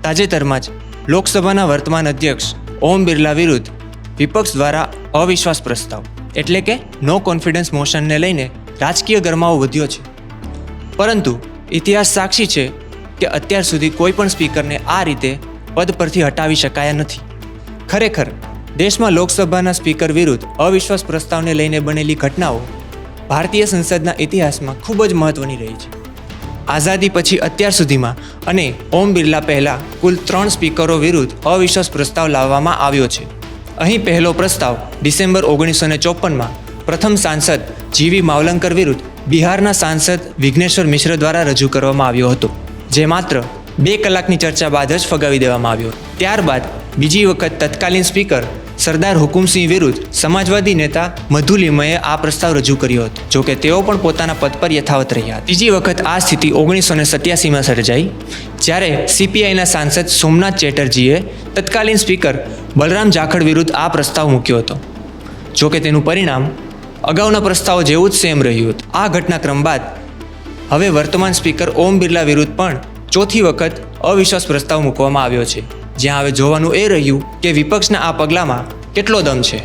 તાજેતરમાં જ લોકસભાના વર્તમાન અધ્યક્ષ ઓમ બિરલા વિરુદ્ધ વિપક્ષ દ્વારા અવિશ્વાસ પ્રસ્તાવ એટલે કે નો કોન્ફિડન્સ મોશનને લઈને રાજકીય ગરમાવો વધ્યો છે. પરંતુ ઇતિહાસ સાક્ષી છે કે અત્યાર સુધી કોઈ પણ સ્પીકરને આ રીતે પદ પરથી હટાવી શકાયા નથી. ખરેખર દેશમાં લોકસભાના સ્પીકર વિરુદ્ધ અવિશ્વાસ પ્રસ્તાવને લઈને બનેલી ઘટનાઓ ભારતીય સંસદના ઇતિહાસમાં ખૂબ જ મહત્વની રહી છે. આઝાદી પછી અત્યાર સુધીમાં અને ઓમ બિરલા પહેલાં કુલ 3 સ્પીકરો વિરુદ્ધ અવિશ્વાસ પ્રસ્તાવ લાવવામાં આવ્યો છે. અહીં પહેલો પ્રસ્તાવ ડિસેમ્બર 1954માં પ્રથમ સાંસદ જીવી માવલંકર વિરુદ્ધ બિહારના સાંસદ વિઘ્નેશ્વર મિશ્ર દ્વારા રજૂ કરવામાં આવ્યો હતો, જે માત્ર 2 કલાકની ચર્ચા બાદ જ ફગાવી દેવામાં આવ્યો. ત્યારબાદ બીજી વખત તત્કાલીન સ્પીકર સરદાર હુકુમસિંહ વિરુદ્ધ સમાજવાદી નેતા મધુ લિમયે આ પ્રસ્તાવ રજૂ કર્યો હતો. જોકે તેઓ પણ પોતાના પદ પર યથાવત રહ્યા. ત્રીજી વખત આ સ્થિતિ 1987માં સર્જાઈ, જ્યારે સીપીઆઈના સાંસદ સોમનાથ ચેટર્જીએ તત્કાલીન સ્પીકર બલરામ જાખડ વિરુદ્ધ આ પ્રસ્તાવ મૂક્યો હતો. જોકે તેનું પરિણામ અગાઉના પ્રસ્તાવો જેવું જ સેમ રહ્યું હતું. આ ઘટનાક્રમ બાદ હવે વર્તમાન સ્પીકર ઓમ બિરલા વિરુદ્ધ પણ ચોથી વખત અવિશ્વાસ પ્રસ્તાવ મૂકવામાં આવ્યો છે, જ્યાં હવે જોવાનું એ રહ્યું કે વિપક્ષના આ પગલામાં કેટલો દમ છે.